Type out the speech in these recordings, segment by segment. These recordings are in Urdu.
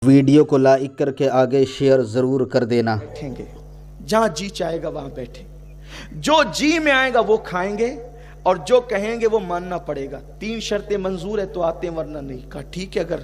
ویڈیو کو لائک کر کے آگے شیئر ضرور کر دینا۔ بیٹھیں گے جہاں جی چاہے گا وہاں بیٹھیں، جو جی میں آئے گا وہ کھائیں گے اور جو کہیں گے وہ ماننا پڑے گا۔ 3 شرطیں منظور ہے تو آتے ہیں ورنہ نہیں۔ کہا ٹھیک ہے، اگر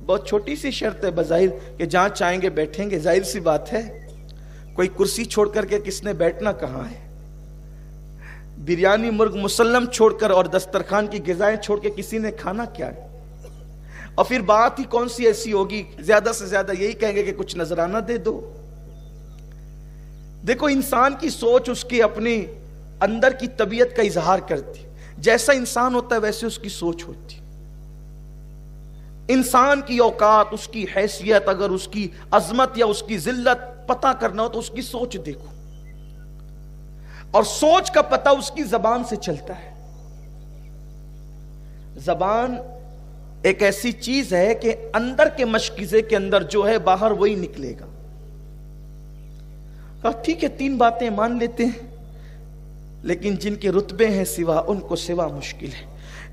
بہت چھوٹی سی شرط ہے بظاہر کہ جہاں چاہیں گے بیٹھیں گے، ظاہر سی بات ہے، کوئی کرسی چھوڑ کر کے کس نے بیٹھنا کہاں ہے؟ بریانی مرغ مسلم چھوڑ کر اور دسترخوان کی غذائیں چھوڑ کے کسی نے کھانا کیا ہے؟ اور پھر بات ہی کون سی ایسی ہوگی، زیادہ سے زیادہ یہی کہیں گے کہ کچھ نذرانہ دے دو۔ دیکھو انسان کی سوچ اس کے اپنے اندر کی طبیعت کا اظہار کرتی، جیسا انسان ہوتا ہے ویسے اس کی سوچ ہوتی۔ انسان کی اوقات، اس کی حیثیت، اگر اس کی عظمت یا اس کی ذلت پتہ کرنا ہو تو اس کی سوچ دیکھو، اور سوچ کا پتہ اس کی زبان سے چلتا ہے۔ زبان ایک ایسی چیز ہے کہ اندر کے مشکیزے کے اندر جو ہے باہر وہی نکلے گا۔ کہا ٹھیک ہے 3 باتیں مان لیتے ہیں، لیکن جن کے رتبے ہیں سوا، ان کو سوا مشکل ہے۔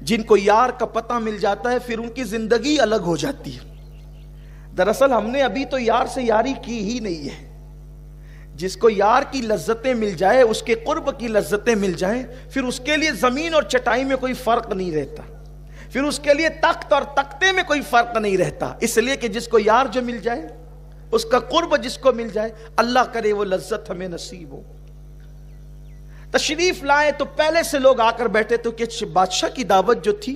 جن کو یار کا پتہ مل جاتا ہے پھر ان کی زندگی الگ ہو جاتی ہے۔ دراصل ہم نے ابھی تو یار سے یاری کی ہی نہیں ہے۔ جس کو یار کی لذتیں مل جائے، اس کے قرب کی لذتیں مل جائیں، پھر اس کے لیے زمین اور چٹائی میں کوئی فرق نہیں رہتا، پھر اس کے لیے تخت اور تختے میں کوئی فرق نہیں رہتا، اس لیے کہ جس کو یار جو مل جائے، اس کا قرب جس کو مل جائے، اللہ کرے وہ لذت ہمیں نصیب ہو۔ تشریف لائے تو پہلے سے لوگ آ کر بیٹھے تو کہ بادشاہ کی دعوت جو تھی،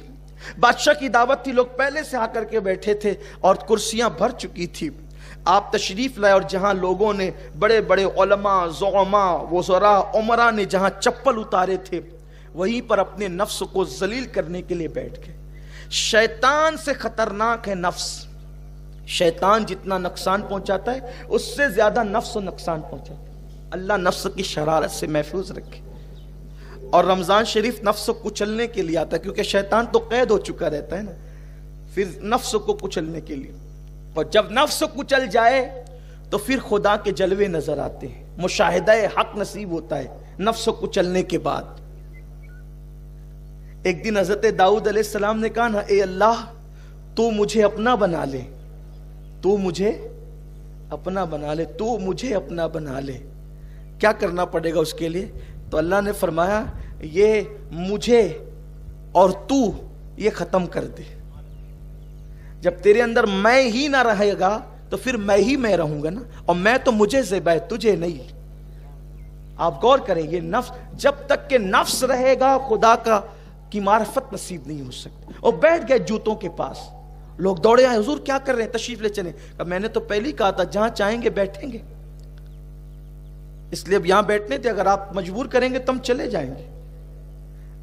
بادشاہ کی دعوت تھی، لوگ پہلے سے آ کر کے بیٹھے تھے اور کرسیاں بھر چکی تھی۔ آپ تشریف لائے اور جہاں لوگوں نے، بڑے بڑے علماء، زعماء، وزراء، عمراء نے جہاں چپل اتارے تھے، وہیں پر اپنے نفس کو ذلیل کرنے کے لیے بیٹھ گئے۔ شیطان سے خطرناک ہے نفس۔ شیطان جتنا نقصان پہنچاتا ہے اس سے زیادہ نفس و نقصان پہنچاتا ہے۔ اللہ نفس کی شرارت سے محفوظ رکھے۔ اور رمضان شریف نفس کو کچلنے کے لیے آتا ہے، کیونکہ شیطان تو قید ہو چکا رہتا ہے نا، پھر نفس کو کچلنے کے لیے۔ اور جب نفس کچل جائے تو پھر خدا کے جلوے نظر آتے ہیں، مشاہدہ حق نصیب ہوتا ہے نفس کو کچلنے کے بعد۔ ایک دن حضرت داؤد علیہ السلام نے کہا نا، اے اللہ تو مجھے اپنا بنا لے، تو مجھے اپنا بنا لے، تو مجھے اپنا بنا لے۔ کیا کرنا پڑے گا اس کے لیے؟ تو اللہ نے فرمایا یہ مجھے اور تو یہ ختم کر دے۔ جب تیرے اندر میں ہی نہ رہے گا تو پھر میں ہی میں رہوں گا نا، اور میں تو مجھے زیبا ہے، تجھے نہیں۔ آپ غور کریں، یہ نفس، جب تک کہ نفس رہے گا خدا کی معرفت نصیب نہیں ہو سکتی۔ اور بیٹھ گئے جوتوں کے پاس، لوگ دوڑے آئے، حضور کیا کر رہے ہیں، تشریف لے چلیں۔ میں نے تو پہلے ہی کہا تھا جہاں چاہیں گے بیٹھیں گے، اس لیے اب یہاں بیٹھنے تھے، اگر آپ مجبور کریں گے تو ہم چلے جائیں گے۔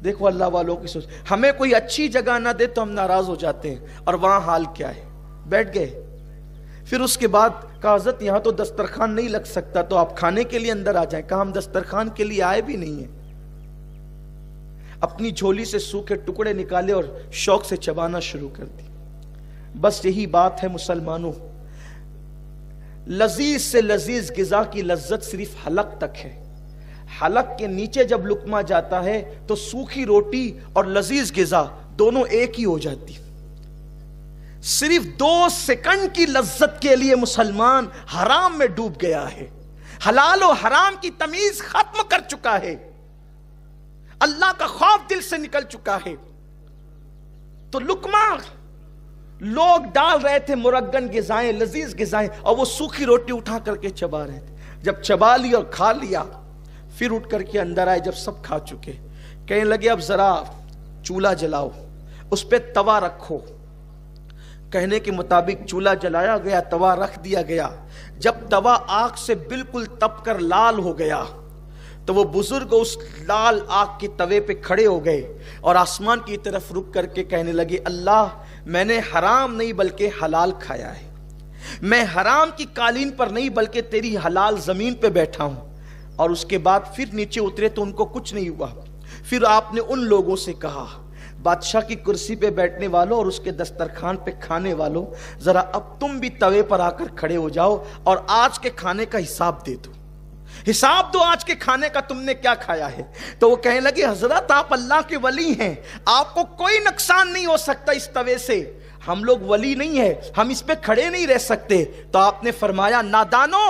دیکھو اللہ والوں کی سوچ، ہمیں کوئی اچھی جگہ نہ دے تو ہم ناراض ہو جاتے ہیں، اور وہاں حال کیا ہے، بیٹھ گئے۔ پھر اس کے بعد کہا حضرت یہاں تو دسترخوان نہیں لگ سکتا، تو آپ کھانے کے لیے اندر آ جائیں۔ کہا ہم دسترخوان کے لیے آئے بھی نہیں ہیں۔ اپنی جھولی سے سوکھے ٹکڑے نکالے اور شوق سے چبانا شروع کر دی۔ بس یہی بات ہے مسلمانوں، لذیذ سے لذیذ غذا کی لذت صرف حلق تک ہے۔ حلق کے نیچے جب لقمہ جاتا ہے تو سوکھی روٹی اور لذیذ غذا دونوں ایک ہی ہو جاتی۔ صرف 2 سیکنڈ کی لذت کے لیے مسلمان حرام میں ڈوب گیا ہے، حلال و حرام کی تمیز ختم کر چکا ہے، اللہ کا خوف دل سے نکل چکا ہے۔ تو لقمہ لوگ ڈال رہے تھے، مرغن غذائیں، لذیذ غذائیں، اور وہ سوکھی روٹی اٹھا کر کے چبا رہے تھے۔ جب چبا لی اور کھا لیا، پھر اٹھ کر کے اندر آئے، جب سب کھا چکے، کہنے لگے اب ذرا چولہا جلاؤ، اس پہ توا رکھو۔ کہنے کے مطابق چولہا جلایا گیا، توا رکھ دیا گیا۔ جب توا آگ سے بالکل تپ کر لال ہو گیا تو وہ بزرگ اس لال آگ کے توے پہ کھڑے ہو گئے اور آسمان کی طرف رک کر کے کہنے لگے، اللہ میں نے حرام نہیں بلکہ حلال کھایا ہے، میں حرام کی قالین پر نہیں بلکہ تیری حلال زمین پہ بیٹھا ہوں۔ اور اس کے بعد پھر نیچے اترے تو ان کو کچھ نہیں ہوا۔ پھر آپ نے ان لوگوں سے کہا، بادشاہ کی کرسی پہ بیٹھنے والوں اور اس کے دسترخوان پہ کھانے والوں، ذرا اب تم بھی توے پر آ کر کھڑے ہو جاؤ اور آج کے کھانے کا حساب دے دو، حساب دو آج کے کھانے کا، تم نے کیا کھایا ہے۔ تو وہ کہنے لگے، حضرت آپ اللہ کے ولی ہیں، آپ کو کوئی نقصان نہیں ہو سکتا اس توے سے، ہم لوگ ولی نہیں ہے، ہم اس پہ کھڑے نہیں رہ سکتے. تو آپ نے فرمایا نادانو،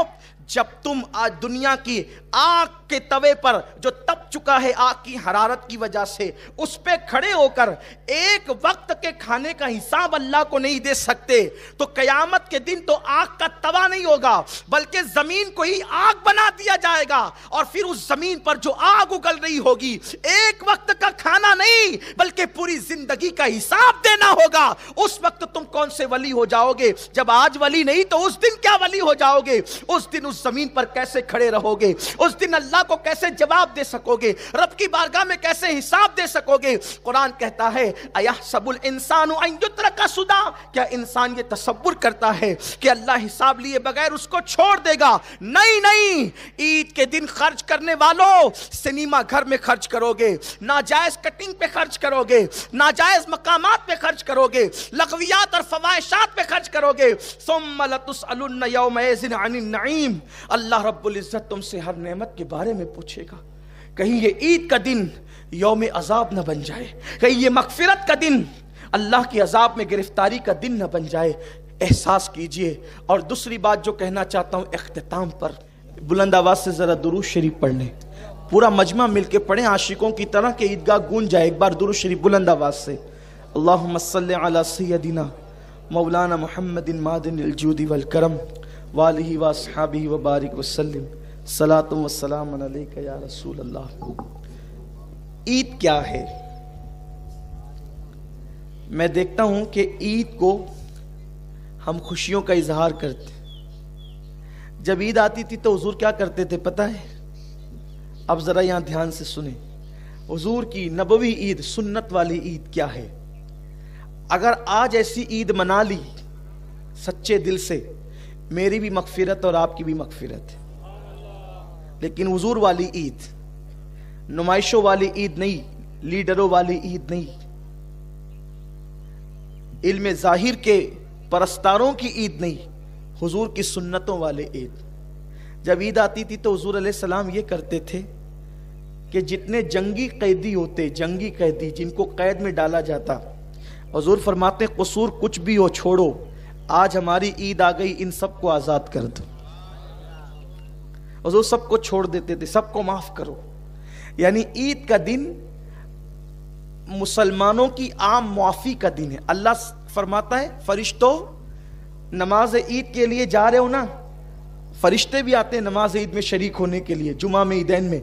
جب تم آج دنیا کی آگ کے توے پر جو تپ چکا ہے آگ کی حرارت کی وجہ سے، اس پہ کھڑے ہو کر ایک وقت کے کھانے کا حساب اللہ کو نہیں دے سکتے، تو قیامت کے دن تو آگ کا توا نہیں ہوگا بلکہ زمین کو ہی آگ بنا دیا جائے گا، اور پھر اس زمین پر جو آگ اگل رہی ہوگی ایک وقت کا کھانا نہیں بلکہ پوری زندگی کا حساب دینا ہوگا. اس وقت تم کون سے ولی ہو جاؤ گے؟ جب آج ولی نہیں تو اس دن کیا ولی ہو جاؤ گے؟ اس دن اس زمین پر کیسے کھڑے رہو گے؟ اس دن اللہ کو کیسے جواب دے سکو گے؟ رب کی بارگاہ میں کیسے حساب دے سکو گے؟ قرآن کہتا ہے اَيَحْسَبُ الْإِنسَانُ أَن يُتْرَكَ سُدًى، کیا انسان یہ تصور کرتا ہے کہ اللہ حساب لیے بغیر اس کو چھوڑ دے گا؟ نہیں نہیں، عید کے دن خرچ کرنے والوں سنیما گھر میں خرچ کرو گے، ناجائز کٹنگ پہ خرچ کرو گے، ناجائز مقامات پہ خرچ کرو گے، لغویات اور فواحشات پہ خرچ کرو گے. ثُمَّ لَتُسْأَلُنَّ يَوْمَئِذٍ عَنِ النَّعِيمِ، اللہ رب العزت تم سے ہر نعمت کے بارے میں پوچھے گا. کہیں یہ عید کا دن یوم عذاب نہ بن جائے، کہیں یہ مغفرت کا دن اللہ کی عذاب میں گرفتاری کا دن نہ بن جائے. احساس کیجئے. اور دوسری بات جو کہنا چاہتا ہوں اختتام پر، بلند آواز سے ذرا درود شریف پڑھ لیں، پورا مجمع مل کے پڑھیں عاشقوں کی طرح کہ عیدگاہ گونج جائے. ایک بار درود شریف بلند آواز سے. اللہم صلی علی سیدنا مولانا محمد معدن الجود والکرم وآلہ واصحابہ وبارک وسلم. صلاۃ و سلام علیک یا رسول اللہ. عید کیا ہے؟ میں دیکھتا ہوں کہ عید کو ہم خوشیوں کا اظہار کرتے. جب عید آتی تھی تو حضور کیا کرتے تھے پتہ ہے؟ اب ذرا یہاں دھیان سے سنیں. حضور کی نبوی عید، سنت والی عید کیا ہے؟ اگر آج ایسی عید منا لی سچے دل سے، میری بھی مغفرت اور آپ کی بھی مغفرت ہے. لیکن حضور والی عید، نمائشوں والی عید نہیں، لیڈروں والی عید نہیں، علم ظاہر کے پرستاروں کی عید نہیں، حضور کی سنتوں والے عید. جب عید آتی تھی تو حضور علیہ السلام یہ کرتے تھے کہ جتنے جنگی قیدی ہوتے، جنگی قیدی جن کو قید میں ڈالا جاتا، حضور فرماتے قصور کچھ بھی ہو چھوڑو، آج ہماری عید آ گئی، ان سب کو آزاد کر دو. حضور سب کو چھوڑ دیتے تھے، سب کو معاف کرو. یعنی عید کا دن مسلمانوں کی عام معافی کا دن ہے. اللہ فرماتا ہے فرشتوں نماز عید کے لیے جا رہے ہو نا، فرشتے بھی آتے ہیں نماز عید میں شریک ہونے کے لیے، جمعہ میں عیدین میں.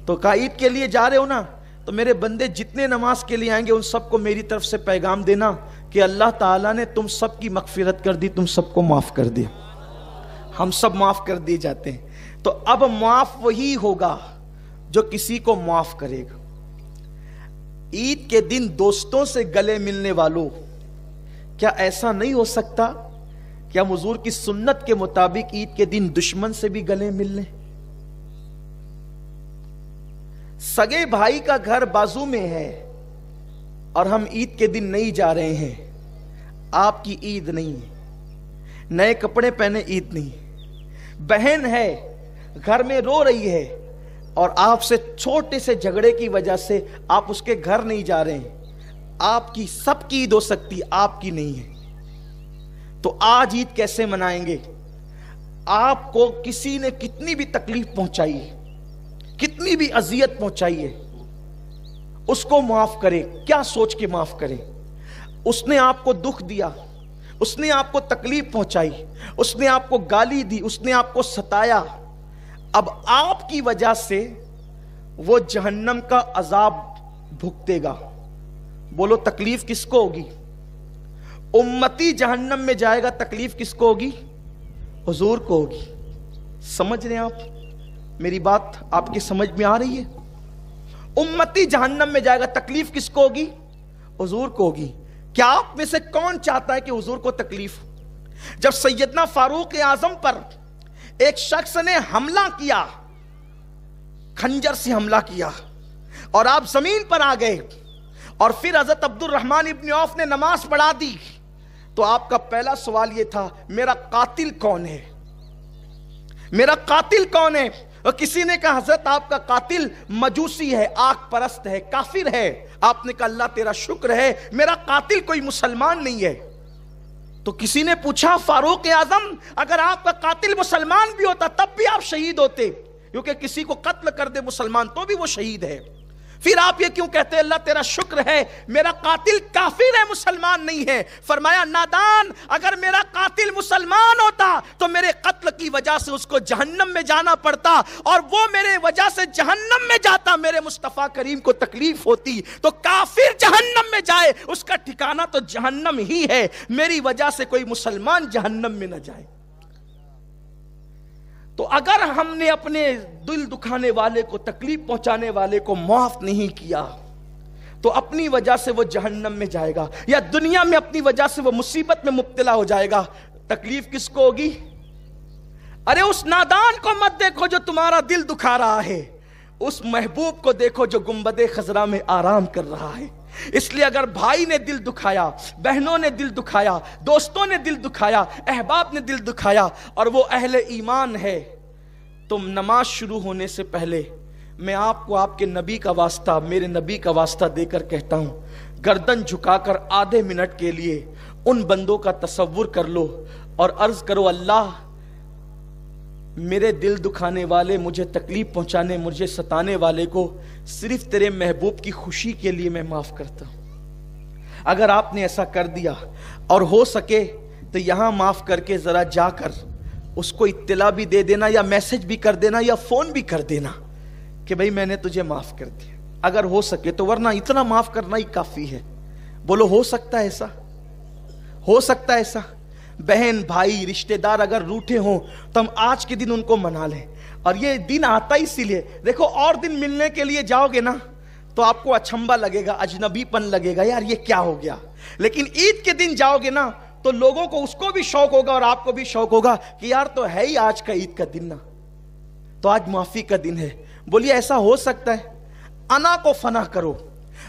تو کہا عید کے لیے جا رہے ہو نا، تو میرے بندے جتنے نماز کے لیے آئیں گے ان سب کو میری طرف سے پیغام دینا کہ اللہ تعالیٰ نے تم سب کی مغفرت کر دی، تم سب کو معاف کر دیا. ہم سب معاف کر دیے جاتے ہیں. تو اب معاف وہی ہوگا جو کسی کو معاف کرے گا. عید کے دن دوستوں سے گلے ملنے والوں، کیا ایسا نہیں ہو سکتا کہ ہم حضور کی سنت کے مطابق عید کے دن دشمن سے بھی گلے مل لیں؟ سگے بھائی کا گھر بازو میں ہے اور ہم عید کے دن نہیں جا رہے ہیں. آپ کی عید نہیں ہے، نئے کپڑے پہنے عید نہیں. بہن ہے گھر میں رو رہی ہے اور آپ سے چھوٹے سے جھگڑے کی وجہ سے آپ اس کے گھر نہیں جا رہے ہیں. آپ کی سب کی عید ہو سکتی، آپ کی نہیں ہے. تو آج عید کیسے منائیں گے؟ آپ کو کسی نے کتنی بھی تکلیف پہنچائی ہے، کتنی بھی اذیت پہنچائی ہے، اس کو معاف کرے. کیا سوچ کے معاف کرے؟ اس نے آپ کو دکھ دیا، اس نے آپ کو تکلیف پہنچائی، اس نے آپ کو گالی دی، اس نے آپ کو ستایا. اب آپ کی وجہ سے وہ جہنم کا عذاب بھگتے گا. بولو تکلیف کس کو ہوگی؟ امتی جہنم میں جائے گا، تکلیف کس کو ہوگی؟ حضور کو ہوگی. سمجھ رہے ہیں آپ؟ میری بات آپ کی سمجھ میں آ رہی ہے؟ امتی جہنم میں جائے گا، تکلیف کس کو ہوگی؟ حضور کو ہوگی. کیا آپ میں سے کون چاہتا ہے کہ حضور کو تکلیف ہو؟ جب سیدنا فاروق اعظم پر ایک شخص نے حملہ کیا، خنجر سے حملہ کیا، اور آپ زمین پر آ گئے، اور پھر حضرت عبد الرحمن ابن عوف نے نماز پڑھا دی، تو آپ کا پہلا سوال یہ تھا میرا قاتل کون ہے؟ میرا قاتل کون ہے؟ اور کسی نے کہا حضرت آپ کا قاتل مجوسی ہے، آگ پرست ہے، کافر ہے. آپ نے کہا اللہ تیرا شکر ہے میرا قاتل کوئی مسلمان نہیں ہے. تو کسی نے پوچھا فاروق اعظم اگر آپ کا قاتل مسلمان بھی ہوتا تب بھی آپ شہید ہوتے؟ کیونکہ کسی کو قتل کر دے مسلمان تو بھی وہ شہید ہے، پھر آپ یہ کیوں کہتے ہیں اللہ تیرا شکر ہے میرا قاتل کافر ہے مسلمان نہیں ہے؟ فرمایا نادان، اگر میرا قاتل مسلمان ہوتا تو میرے قتل کی وجہ سے اس کو جہنم میں جانا پڑتا، اور وہ میرے وجہ سے جہنم میں جاتا، میرے مصطفیٰ کریم کو تکلیف ہوتی۔ تو کافر جہنم میں جائے اس کا ٹھکانہ تو جہنم ہی ہے، میری وجہ سے کوئی مسلمان جہنم میں نہ جائے۔ تو اگر ہم نے اپنے دل دکھانے والے کو، تکلیف پہنچانے والے کو معاف نہیں کیا تو اپنی وجہ سے وہ جہنم میں جائے گا، یا دنیا میں اپنی وجہ سے وہ مصیبت میں مبتلا ہو جائے گا۔ تکلیف کس کو ہوگی؟ ارے اس نادان کو مت دیکھو جو تمہارا دل دکھا رہا ہے، اس محبوب کو دیکھو جو گنبد خضرا میں آرام کر رہا ہے۔ اس لیے اگر بھائی نے دل دکھایا، بہنوں نے دل دکھایا، دوستوں نے دل دکھایا، احباب نے دل دکھایا اور وہ اہل ایمان ہے، تو نماز شروع ہونے سے پہلے میں آپ کو آپ کے نبی کا واسطہ، میرے نبی کا واسطہ دے کر کہتا ہوں، گردن جھکا کر آدھے منٹ کے لیے ان بندوں کا تصور کر لو اور عرض کرو اللہ میرے دل دکھانے والے، مجھے تکلیف پہنچانے، مجھے ستانے والے کو صرف تیرے محبوب کی خوشی کے لیے میں معاف کرتا ہوں۔ اگر آپ نے ایسا کر دیا اور ہو سکے تو یہاں معاف کر کے ذرا جا کر اس کو اطلاع بھی دے دینا، یا میسج بھی کر دینا، یا فون بھی کر دینا کہ بھئی میں نے تجھے معاف کر دیا، اگر ہو سکے تو، ورنہ اتنا معاف کرنا ہی کافی ہے۔ بولو ہو سکتا ہے ایسا؟ ہو سکتا ہے ایسا؟ بہن بھائی رشتہ دار اگر روٹھے ہوں تو ہم آج کے دن ان کو منا لیں، اور یہ دن آتا ہی اسی لیے، دیکھو اور دن ملنے کے لیے جاؤ گے نا تو آپ کو اچھمبا لگے گا، اجنبی پن لگے گا، یار یہ کیا ہو گیا، لیکن عید کے دن جاؤ گے نا تو لوگوں کو، اس کو بھی شوق ہوگا اور آپ کو بھی شوق ہوگا کہ یار تو ہے ہی آج کا عید کا دن نا، تو آج معافی کا دن ہے۔ بولیے ایسا ہو سکتا ہے؟ انا کو فنا کرو،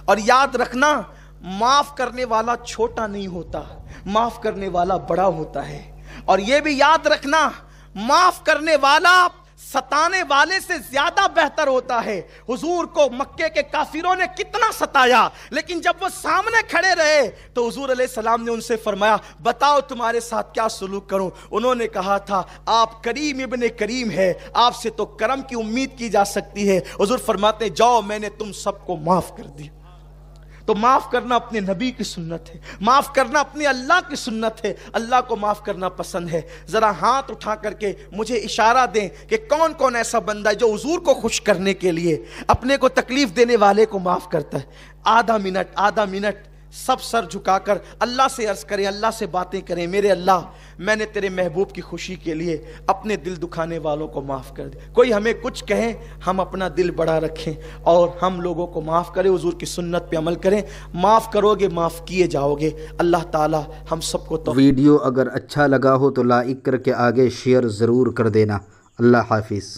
اور یاد رکھنا معاف کرنے والا چھوٹا نہیں ہوتا، معاف کرنے والا بڑا ہوتا ہے، اور یہ بھی یاد رکھنا معاف کرنے والا ستانے والے سے زیادہ بہتر ہوتا ہے۔ حضور کو مکے کے کافروں نے کتنا ستایا، لیکن جب وہ سامنے کھڑے رہے تو حضور علیہ السلام نے ان سے فرمایا بتاؤ تمہارے ساتھ کیا سلوک کروں؟ انہوں نے کہا تھا آپ کریم ابن کریم ہے، آپ سے تو کرم کی امید کی جا سکتی ہے۔ حضور فرماتے ہیں جاؤ میں نے تم سب کو معاف کر دی۔ تو معاف کرنا اپنے نبی کی سنت ہے، معاف کرنا اپنے اللہ کی سنت ہے، اللہ کو معاف کرنا پسند ہے۔ ذرا ہاتھ اٹھا کر کے مجھے اشارہ دیں کہ کون کون ایسا بندہ ہے جو حضور کو خوش کرنے کے لیے اپنے کو تکلیف دینے والے کو معاف کرتا ہے۔ آدھا منٹ سب سر جھکا کر اللہ سے عرض کریں، اللہ سے باتیں کریں، میرے اللہ میں نے تیرے محبوب کی خوشی کے لیے اپنے دل دکھانے والوں کو معاف کر دے۔ کوئی ہمیں کچھ کہیں ہم اپنا دل بڑا رکھیں اور ہم لوگوں کو معاف کریں، حضور کی سنت پہ عمل کریں۔ معاف کرو گے معاف کیے جاؤ گے۔ اللہ تعالی ہم سب کو ویڈیو اگر اچھا لگا ہو تو لائک کر کے آگے شیئر ضرور کر دینا۔ اللہ حافظ۔